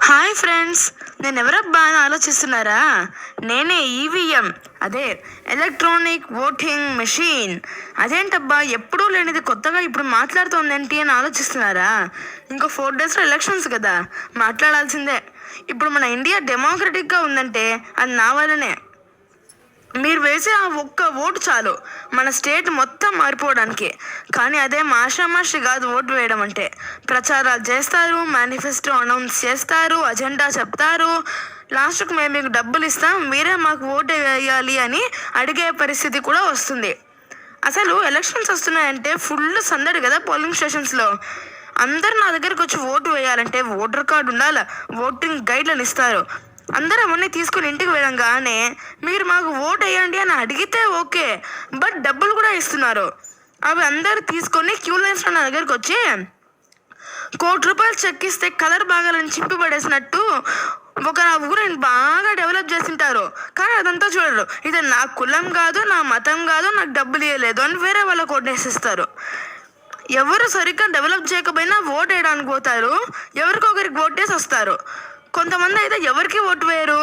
Hi friends, నేను ఎవరబ్బా అని ఆలోచిస్తున్నారా? నేనే ఈవీఎం, అదే ఎలక్ట్రానిక్ ఓటింగ్ మెషిన్. అదేంటబ్బా ఎప్పుడూ లేనిది కొత్తగా ఇప్పుడు మాట్లాడుతోందేంటి అని ఆలోచిస్తున్నారా? ఇంకో 4 daysలో ఎలక్షన్స్ కదా, మాట్లాడాల్సిందే. ఇప్పుడు మన ఇండియా డెమోక్రటిక్గా ఉందంటే అది నా వల్లనే. మీరు వేసే ఆ ఒక్క ఓటు చాలు మన స్టేట్ మొత్తం మారిపోవడానికి. కానీ అదే మాషామాషి కాదు ఓటు వేయడం అంటే. ప్రచారాలు చేస్తారు, మేనిఫెస్టో అనౌన్స్ చేస్తారు, అజెండా చెప్తారు, లాస్ట్కు మేము మీకు డబ్బులు ఇస్తాం, మీరే మాకు ఓటు వేయాలి అని అడిగే పరిస్థితి కూడా వస్తుంది. అసలు ఎలక్షన్స్ వస్తున్నాయంటే ఫుల్ సందడి కదా పోలింగ్ స్టేషన్స్లో. అందరు నా దగ్గరకు వచ్చి ఓటు వేయాలంటే ఓటర్ కార్డు ఉండాలి, ఓటింగ్ గైడ్లను ఇస్తారు. అందరూ అవన్నీ తీసుకుని ఇంటికి వెళ్ళంగానే మీరు మాకు ఓటు వేయండి అని అడిగితే ఓకే, బట్ డబ్బులు కూడా ఇస్తున్నారు. అవి అందరు తీసుకొని క్యూ లైన్స్లో నా దగ్గరకు వచ్చి ₹1,00,00,000 చెక్ ఇస్తే కలర్ బాగాలని చింపి పడేసినట్టు ఒక ఊరిని బాగా డెవలప్ చేసింటారు. కానీ అదంతా చూడరు. ఇది నా కులం కాదు, నా మతం కాదు, నాకు డబ్బులు ఇవ్వలేదు అని వేరే వాళ్ళకు ఓటేసిస్తారు. ఎవరు సరిగ్గా డెవలప్ చేయకపోయినా ఓటు వేయడానికి పోతారు, ఎవరికొకరికి ఓటేసి వస్తారు. కొంతమంది అయితే ఎవరికి ఓటు వేయరు.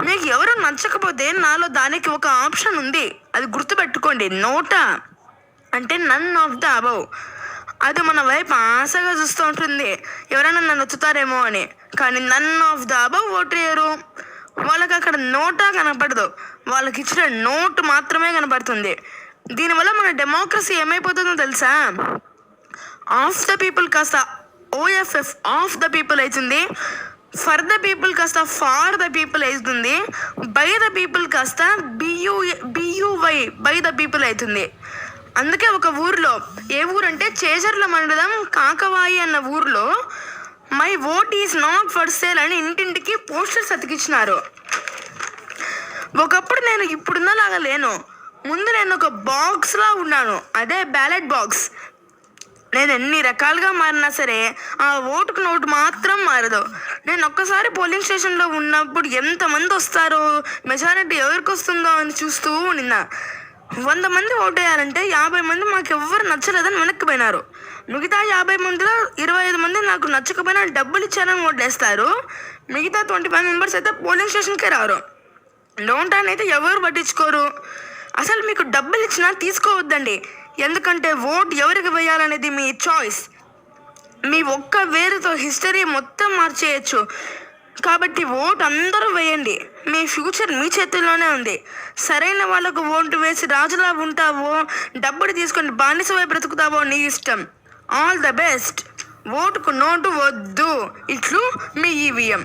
మీకు ఎవరు నచ్చకపోతే నాలో దానికి ఒక ఆప్షన్ ఉంది, అది గుర్తుపెట్టుకోండి. నోటా అంటే నన్ ఆఫ్ ద అబవ్. అది మన వైపు ఆశగా చూస్తూ ఉంటుంది, ఎవరైనా నన్ను నచ్చుతారేమో అని. కానీ none of the above vote వేయరు. వాళ్ళకి అక్కడ నోటా కనపడదు, వాళ్ళకి ఇచ్చిన నోటు మాత్రమే కనపడుతుంది. దీనివల్ల మన డెమోక్రసీ ఏమైపోతుందో తెలుసా? ఆఫ్ ద పీపుల్ కాస్త OFF ఆఫ్ ద పీపుల్ అవుతుంది, ఫర్ ద పీపుల్ కాస్త ఫార్ ద పీపుల్ అవుతుంది, బై ద పీపుల్ కాస్త BUY బై ద పీపుల్ అవుతుంది. అందుకే ఒక ఊర్లో, ఏ ఊరంటే చేజర్ల మండలం కాకవాయి అన్న ఊర్లో my vote is not for sale అని ఇంటింటికి పోస్టర్స్ అతికించినారు. ఒకప్పుడు నేను ఇప్పుడున్నలాగా లేను. ముందు నేను ఒక బాక్స్లా ఉన్నాను, అదే బ్యాలెట్ బాక్స్. నేను ఎన్ని రకాలుగా మారినా సరే ఆ ఓటుకు నోటు మాత్రం మారదు. నేను ఒక్కసారి పోలింగ్ స్టేషన్లో ఉన్నప్పుడు ఎంతమంది వస్తారో, మెజారిటీ ఎవరికి వస్తుందో అని చూస్తూ నిన్న 100 మంది ఓటు వేయాలంటే 50 మంది మాకు ఎవ్వరు నచ్చలేదని వెనక్కి పోయినారు. మిగతా 50 మందిలో 25 మంది నాకు నచ్చకపోయినా డబ్బులు ఇచ్చారని ఓటేస్తారు. మిగతా 25 మెంబర్స్ అయితే పోలింగ్ స్టేషన్కే రారు. డోంటాన్ని అయితే ఎవరు పట్టించుకోరు. అసలు మీకు డబ్బులు ఇచ్చినా తీసుకోవద్దండి, ఎందుకంటే ఓట్ ఎవరికి వేయాలనేది మీ చాయిస్. మీ ఒక్క వేరుతో హిస్టరీ మొత్తం మార్చేయచ్చు. కాబట్టి ఓటు అందరూ వేయండి, మీ ఫ్యూచర్ మీ చేతుల్లోనే ఉంది. సరైన వాళ్ళకు ఓటు వేసి రాజులా ఉంటావో, డబ్బులు తీసుకొని బానిసవై బ్రతుకుతావో నీ ఇష్టం. All the best. ఓటుకు నోటు వద్దు. ఇట్లు మీ ఈవీఎం.